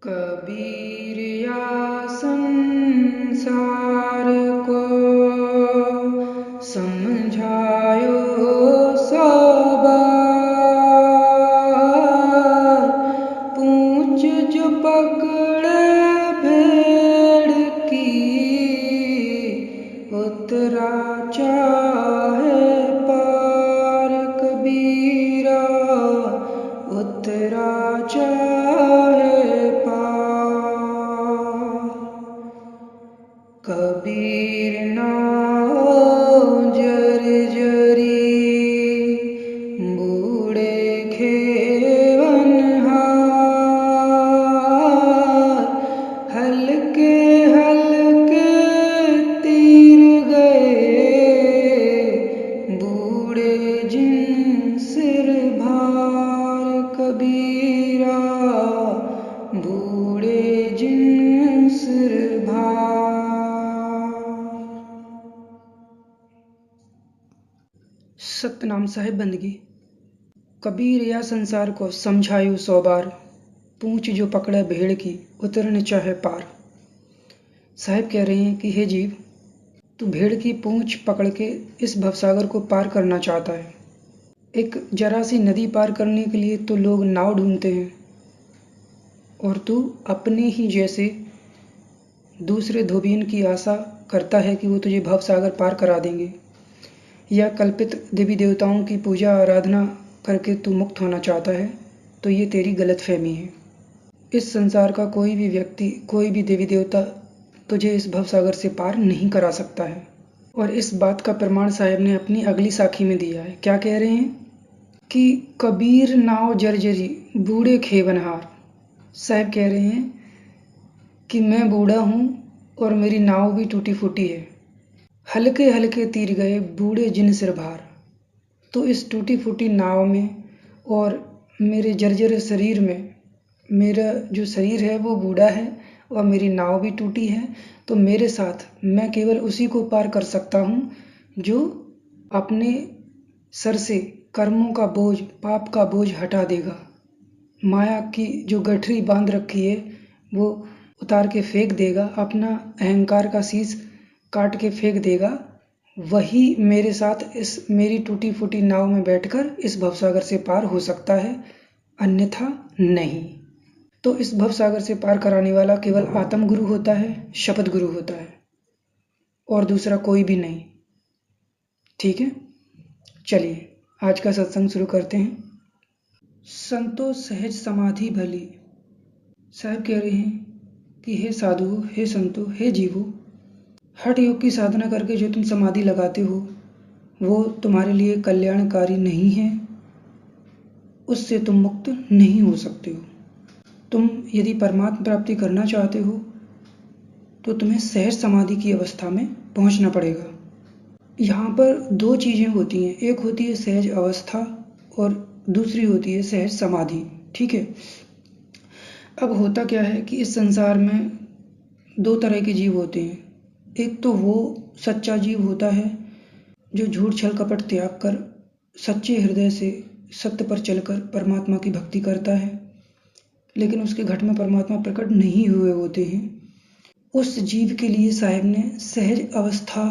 कबीर या संसार को समझायो सौ बार, पूंछ जो पकड़े भेड़ की, उतरा चाहे पार। कबीरा उतरा चाहे पार। कबीर नाव जर्जरी, बूढ़े खेवनहार, हल्के हल्के तीर गए, बूढ़े जिन सिर भार। कबीरा बूढ़े जिन सिर भार। सतनाम साहिब बंदगी। कबीर या संसार को समझायो सौ बार, पूंछ जो पकड़े भेड़ की, उतरने चाहे पार। साहिब कह रहे हैं कि हे जीव, तू भेड़ की पूंछ पकड़ के इस भवसागर को पार करना चाहता है। एक जरा सी नदी पार करने के लिए तो लोग नाव ढूंढते हैं, और तू अपने ही जैसे दूसरे धोबियन की आशा करता है कि वो तुझे भवसागर पार करा देंगे, या कल्पित देवी देवताओं की पूजा आराधना करके तू मुक्त होना चाहता है। तो ये तेरी गलतफहमी है। इस संसार का कोई भी व्यक्ति, कोई भी देवी देवता तुझे इस भवसागर से पार नहीं करा सकता है। और इस बात का प्रमाण साहब ने अपनी अगली साखी में दिया है। क्या कह रहे हैं कि कबीर नाव जर्जरी, बूढ़े खेवनहार। साहब कह रहे हैं कि मैं बूढ़ा हूँ और मेरी नाव भी टूटी फूटी है। हल्के हल्के तीर गए, बूढ़े जिन सिर भार। तो इस टूटी फूटी नाव में और मेरे जर्जर शरीर में, मेरा जो शरीर है वो बूढ़ा है और मेरी नाव भी टूटी है। तो मेरे साथ मैं केवल उसी को पार कर सकता हूँ जो अपने सर से कर्मों का बोझ, पाप का बोझ हटा देगा। माया की जो गठरी बांध रखी है वो उतार के फेंक देगा, अपना अहंकार का शीश काट के फेंक देगा। वही मेरे साथ इस मेरी टूटी फूटी नाव में बैठकर इस भवसागर से पार हो सकता है, अन्यथा नहीं। तो इस भवसागर से पार कराने वाला केवल आत्म गुरु होता है, शपथ गुरु होता है, और दूसरा कोई भी नहीं। ठीक है, चलिए आज का सत्संग शुरू करते हैं। संतो सहज समाधि भली। साहब कह रहे हैं कि हे साधुओं, हे संतो, हे जीवो, हठ योग की साधना करके जो तुम समाधि लगाते हो वो तुम्हारे लिए कल्याणकारी नहीं है, उससे तुम मुक्त नहीं हो सकते हो। तुम यदि परमात्मा प्राप्ति करना चाहते हो तो तुम्हें सहज समाधि की अवस्था में पहुंचना पड़ेगा। यहाँ पर दो चीज़ें होती हैं, एक होती है सहज अवस्था और दूसरी होती है सहज समाधि। ठीक है, अब होता क्या है कि इस संसार में दो तरह के जीव होते हैं। एक तो वो सच्चा जीव होता है जो झूठ छल कपट त्याग कर सच्चे हृदय से सत्य पर चलकर परमात्मा की भक्ति करता है, लेकिन उसके घट में परमात्मा प्रकट नहीं हुए होते हैं। उस जीव के लिए साहिब ने सहज अवस्था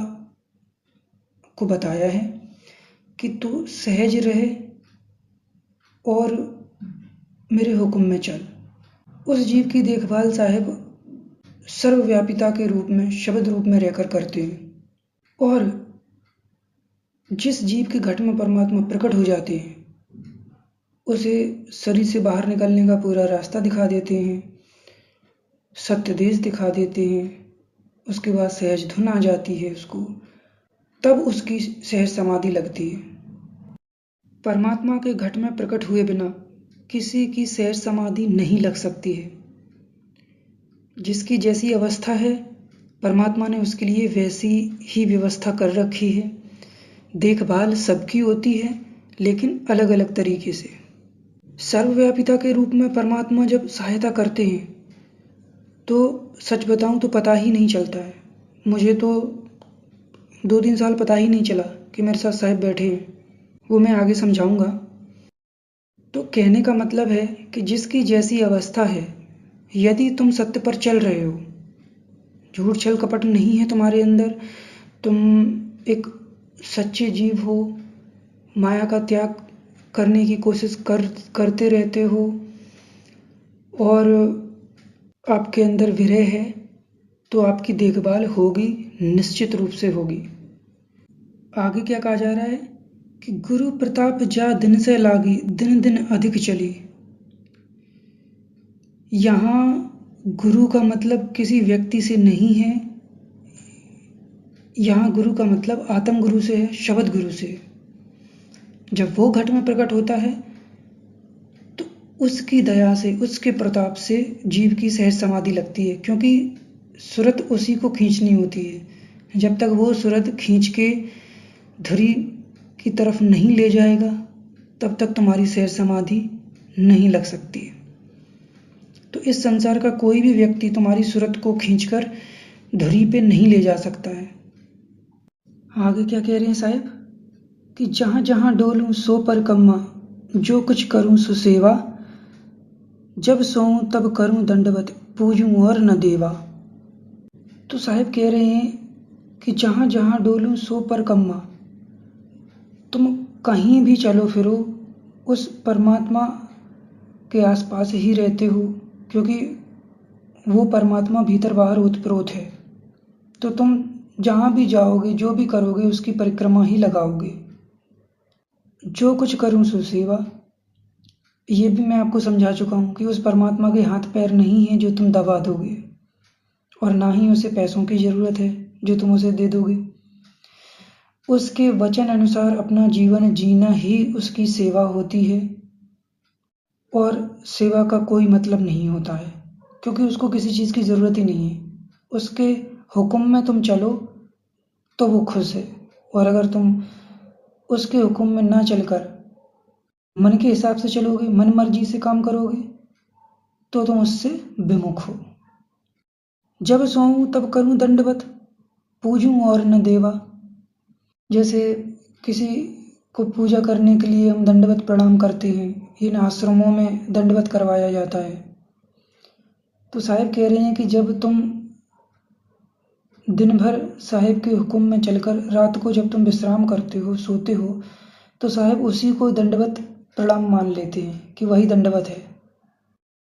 को बताया है कि तू सहज रहे और मेरे हुक्म में चल। उस जीव की देखभाल साहिब सर्वव्यापिता के रूप में, शब्द रूप में रहकर करते हैं। और जिस जीव के घट में परमात्मा प्रकट हो जाते हैं उसे शरीर से बाहर निकलने का पूरा रास्ता दिखा देते हैं, सत्य देश दिखा देते हैं। उसके बाद सहज धुन आ जाती है उसको, तब उसकी सहज समाधि लगती है। परमात्मा के घट में प्रकट हुए बिना किसी की सहज समाधि नहीं लग सकती है। जिसकी जैसी अवस्था है परमात्मा ने उसके लिए वैसी ही व्यवस्था कर रखी है। देखभाल सबकी होती है लेकिन अलग अलग तरीके से। सर्वव्यापिता के रूप में परमात्मा जब सहायता करते हैं तो सच बताऊं तो पता ही नहीं चलता है। मुझे तो 2-3 साल पता ही नहीं चला कि मेरे साथ साहिब बैठे हैं, वो मैं आगे समझाऊंगा। तो कहने का मतलब है कि जिसकी जैसी अवस्था है यदि तुम सत्य पर चल रहे हो, झूठ छल कपट नहीं है तुम्हारे अंदर, तुम एक सच्चे जीव हो, माया का त्याग करने की कोशिश करते रहते हो और आपके अंदर विरह है, तो आपकी देखभाल होगी, निश्चित रूप से होगी। आगे क्या कहा जा रहा है कि गुरु प्रताप जा दिन से लागी, दिन दिन अधिक चली। यहाँ गुरु का मतलब किसी व्यक्ति से नहीं है, यहाँ गुरु का मतलब आत्म गुरु से है, शब्द गुरु से है। जब वो घट में प्रकट होता है तो उसकी दया से, उसके प्रताप से जीव की सहज समाधि लगती है, क्योंकि सूरत उसी को खींचनी होती है। जब तक वो सूरत खींच के धुरी की तरफ नहीं ले जाएगा, तब तक तुम्हारी सहज समाधि नहीं लग सकती है। तो इस संसार का कोई भी व्यक्ति तुम्हारी सूरत को खींचकर धुरी पे नहीं ले जा सकता है। आगे क्या कह रहे हैं साहब कि जहाँ जहाँ डोलूं सो पर कम्मा, जो कुछ करूं सो सेवा, जब सोऊं तब करूं दंडवत, पूजूं और न देवा। तो साहब कह रहे हैं कि जहाँ जहाँ डोलूं सो पर कम्मा, तुम कहीं भी चलो फिरो उस परमात्मा के आसपास ही रहते हो, क्योंकि वो परमात्मा भीतर बाहर ओतप्रोत है। तो तुम जहाँ भी जाओगे, जो भी करोगे, उसकी परिक्रमा ही लगाओगे। जो कुछ करूं सो सेवा, ये भी मैं आपको समझा चुका हूँ कि उस परमात्मा के हाथ पैर नहीं है जो तुम दबा दोगे, और ना ही उसे पैसों की ज़रूरत है जो तुम उसे दे दोगे। उसके वचन अनुसार अपना जीवन जीना ही उसकी सेवा होती है, और सेवा का कोई मतलब नहीं होता है, क्योंकि उसको किसी चीज़ की ज़रूरत ही नहीं है। उसके हुक्म में तुम चलो तो वो खुश है, और अगर तुम उसके हुक्म में ना चलकर मन के हिसाब से चलोगे, मन मर्जी से काम करोगे, तो तुम उससे विमुख हो। जब सोऊं तब करूं दंडवत, पूजूं और न देवा। जैसे किसी को पूजा करने के लिए हम दंडवत प्रणाम करते हैं, इन आश्रमों में दंडवत करवाया जाता है। तो साहिब कह रहे हैं कि जब तुम दिन भर साहिब के हुक्म में चलकर रात को जब तुम विश्राम करते हो, सोते हो, तो साहिब उसी को दंडवत प्रणाम मान लेते हैं कि वही दंडवत है।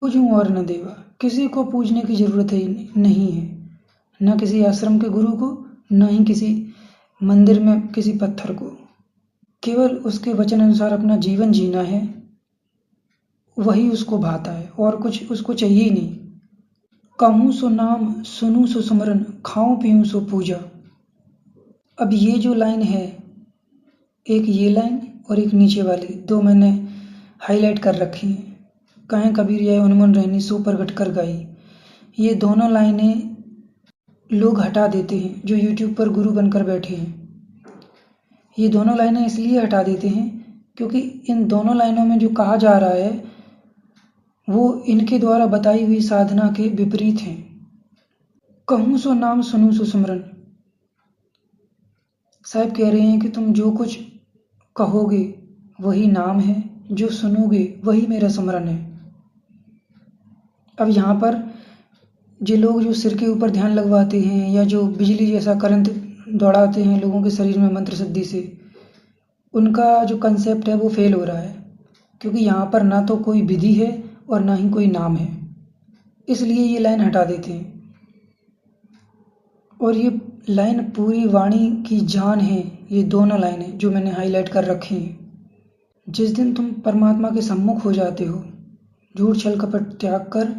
पूजूं और न देवा, किसी को पूजने की जरूरत ही नहीं है, न किसी आश्रम के गुरु को, न ही किसी मंदिर में किसी पत्थर को। केवल उसके वचन अनुसार अपना जीवन जीना है, वही उसको भाता है, और कुछ उसको चाहिए ही नहीं। कहूँ सो नाम, सुनूं सो सुमरन, खाऊं पीऊं सो पूजा। अब ये जो लाइन है, एक ये लाइन और एक नीचे वाली, दो मैंने हाईलाइट कर रखी हैं। कहें कबीर यह उन्मन रहनी सो प्रगट कर गाई। ये दोनों लाइनें लोग हटा देते हैं जो यूट्यूब पर गुरु बनकर बैठे हैं। ये दोनों लाइनें इसलिए हटा देते हैं क्योंकि इन दोनों लाइनों में जो कहा जा रहा है वो इनके द्वारा बताई हुई साधना के विपरीत है। कहूँ सो नाम, सुनूं सो सुमरन। साहब कह रहे हैं कि तुम जो कुछ कहोगे वही नाम है, जो सुनोगे वही मेरा सुमरन है। अब यहाँ पर जो लोग जो सिर के ऊपर ध्यान लगवाते हैं या जो बिजली जैसा करंट दौड़ाते हैं लोगों के शरीर में मंत्र सिद्धि से, उनका जो कंसेप्ट है वो फेल हो रहा है, क्योंकि यहाँ पर ना तो कोई विधि है और ना ही कोई नाम है, इसलिए ये लाइन हटा देते हैं। और ये लाइन पूरी वाणी की जान है, ये दोनों लाइनें जो मैंने हाईलाइट कर रखी हैं। जिस दिन तुम परमात्मा के सम्मुख हो जाते हो, झूठ छल कपट त्याग कर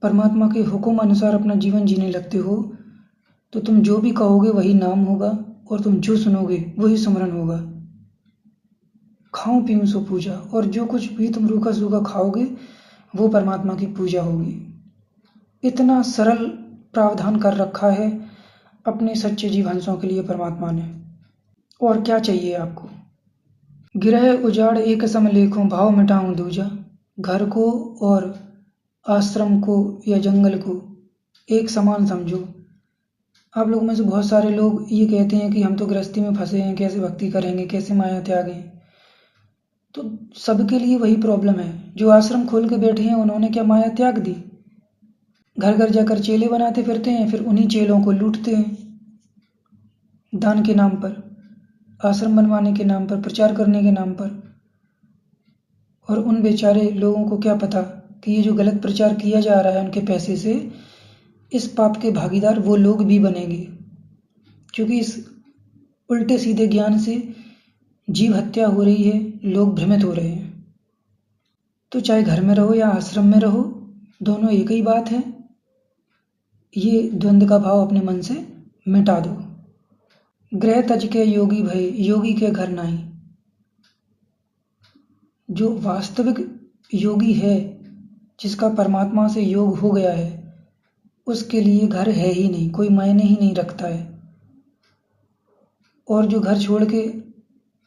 परमात्मा के हुक्म अनुसार अपना जीवन जीने लगते हो, तो तुम जो भी कहोगे वही नाम होगा, और तुम जो सुनोगे वही सुमरन होगा। खाऊं पीऊं सो पूजा, और जो कुछ भी तुम रूखा सूखा खाओगे वो परमात्मा की पूजा होगी। इतना सरल प्रावधान कर रखा है अपने सच्चे जीवहंसों के लिए परमात्मा ने। और क्या चाहिए आपको? गिरह उजाड़ एक सम लेखों, भाव मिटाऊं दूजा। घर को और आश्रम को या जंगल को एक समान समझो। आप लोगों में से बहुत सारे लोग ये कहते हैं कि हम तो गृहस्थी में फंसे हैं, कैसे भक्ति करेंगे, कैसे माया त्यागें। तो सबके लिए वही प्रॉब्लम है। जो आश्रम खोल के बैठे हैं उन्होंने क्या माया त्याग दी? घर घर जाकर चेले बनाते फिरते हैं, फिर उन्हीं चेलों को लूटते हैं दान के नाम पर, आश्रम बनवाने के नाम पर, प्रचार करने के नाम पर। और उन बेचारे लोगों को क्या पता कि ये जो गलत प्रचार किया जा रहा है उनके पैसे से, इस पाप के भागीदार वो लोग भी बनेंगे, क्योंकि इस उल्टे सीधे ज्ञान से जीव हत्या हो रही है, लोग भ्रमित हो रहे हैं। तो चाहे घर में रहो या आश्रम में रहो, दोनों एक ही बात है। ये द्वंद्व का भाव अपने मन से मिटा दो। गृह तज के योगी भय, योगी के घर नाही। जो वास्तविक योगी है, जिसका परमात्मा से योग हो गया है, उसके लिए घर है ही नहीं, कोई मायने ही नहीं रखता है। और जो घर छोड़ के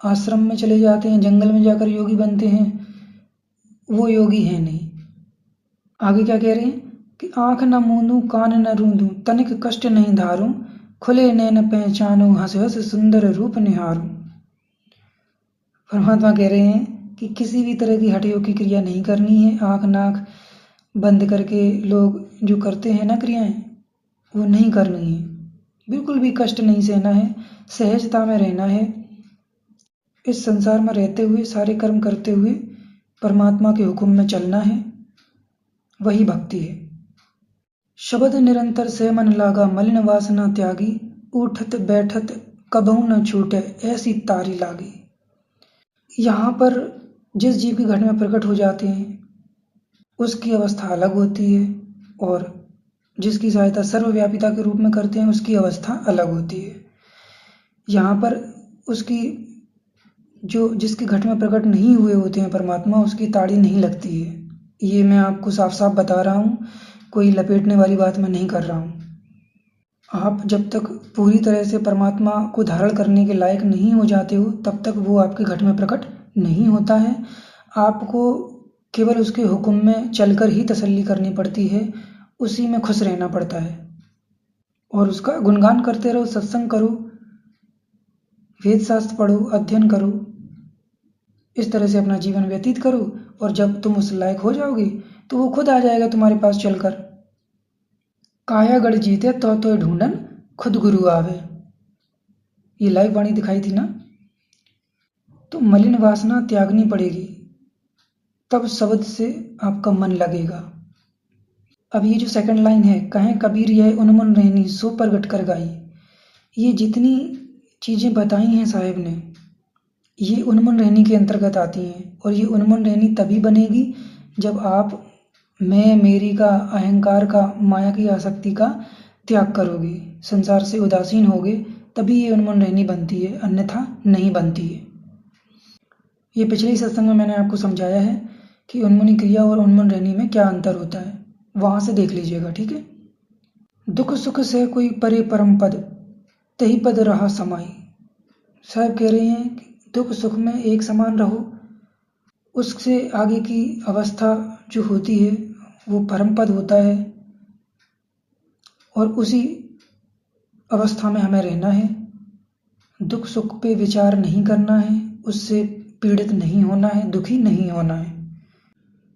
आश्रम में चले जाते हैं, जंगल में जाकर योगी बनते हैं, वो योगी है नहीं। आगे क्या कह रहे हैं कि आंख न मूंदूं, कान न रूंदूं, तनिक कष्ट नहीं धारूं, खुले नैन पहचानूं, हंस हंस सुंदर रूप निहारूं। परमात्मा कह रहे हैं कि किसी भी तरह की हठयोग की क्रिया नहीं करनी है। आंख नाक बंद करके लोग जो करते हैं ना क्रियाएं, वो नहीं करनी है। बिल्कुल भी कष्ट नहीं सहना है, सहजता में रहना है। इस संसार में रहते हुए, सारे कर्म करते हुए परमात्मा के हुक्म में चलना है, वही भक्ति है। शब्द निरंतर से मन लागा, मलिन वासना त्यागी, उठत बैठत कबहू न छूटे, ऐसी तारी लागी। यहाँ पर जिस जीव के घट में प्रकट हो जाते हैं उसकी अवस्था अलग होती है, और जिसकी सहायता सर्वव्यापिता के रूप में करते हैं उसकी अवस्था अलग होती है। यहाँ पर उसकी जो जिसके घट में प्रकट नहीं हुए होते हैं परमात्मा, उसकी ताड़ी नहीं लगती है। ये मैं आपको साफ साफ बता रहा हूँ, कोई लपेटने वाली बात मैं नहीं कर रहा हूँ। आप जब तक पूरी तरह से परमात्मा को धारण करने के लायक नहीं हो जाते हो, तब तक वो आपके घट में प्रकट नहीं होता है। आपको केवल उसके हुक्म में चलकर ही तसल्ली करनी पड़ती है, उसी में खुश रहना पड़ता है, और उसका गुणगान करते रहो, सत्संग करो, वेद शास्त्र पढ़ो, अध्ययन करो, इस तरह से अपना जीवन व्यतीत करो। और जब तुम उस लायक हो जाओगे तो वो खुद आ जाएगा तुम्हारे पास चलकर। काया गढ़ जीते तो ढूंढन, खुद गुरु आवे। ये लाइव वाणी दिखाई थी ना। तो मलिन वासना त्यागनी पड़ेगी, तब शब्द से आपका मन लगेगा। अब ये जो सेकंड लाइन है, कहें कबीर यह उन्मन रहनी, सो प्रगट कर गाई। ये जितनी चीज़ें बताई हैं साहिब ने, ये उन्मन रहनी के अंतर्गत आती हैं। और ये उन्मन रहनी तभी बनेगी जब आप मैं मेरी का, अहंकार का, माया की आसक्ति का त्याग करोगे, संसार से उदासीन होगे, तभी ये उन्मन रहनी बनती है, अन्यथा नहीं बनती है। ये पिछले सत्संग में मैंने आपको समझाया है कि उन्मनी क्रिया और उन्मन रहनी में क्या अंतर होता है, वहां से देख लीजिएगा, ठीक है। दुख सुख से कोई परे परम पद, तही पद रहा समाई। साहब कह रहे हैं कि दुख सुख में एक समान रहो, उससे आगे की अवस्था जो होती है वो परम पद होता है, और उसी अवस्था में हमें रहना है। दुख सुख पे विचार नहीं करना है, उससे पीड़ित नहीं होना है, दुखी नहीं होना है।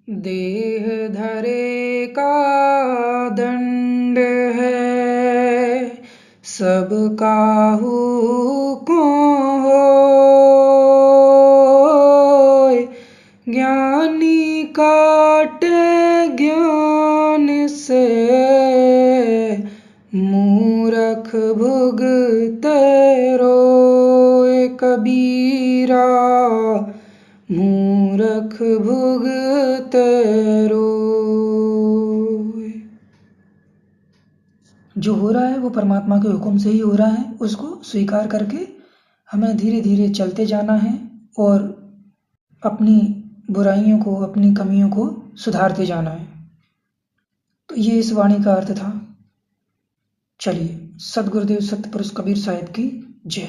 देह धरे का दंड है, सब काहू को होय, ज्ञानी काटे ज्ञान से, मूरख भुगते रोय। कबीरा मूरख भुगते रोय। जो हो रहा है वो परमात्मा के हुक्म से ही हो रहा है, उसको स्वीकार करके हमें धीरे धीरे चलते जाना है और अपनी बुराइयों को, अपनी कमियों को सुधारते जाना है। तो ये इस वाणी का अर्थ था। चलिए, सतगुरुदेव सतपुरुष कबीर साहिब की जय।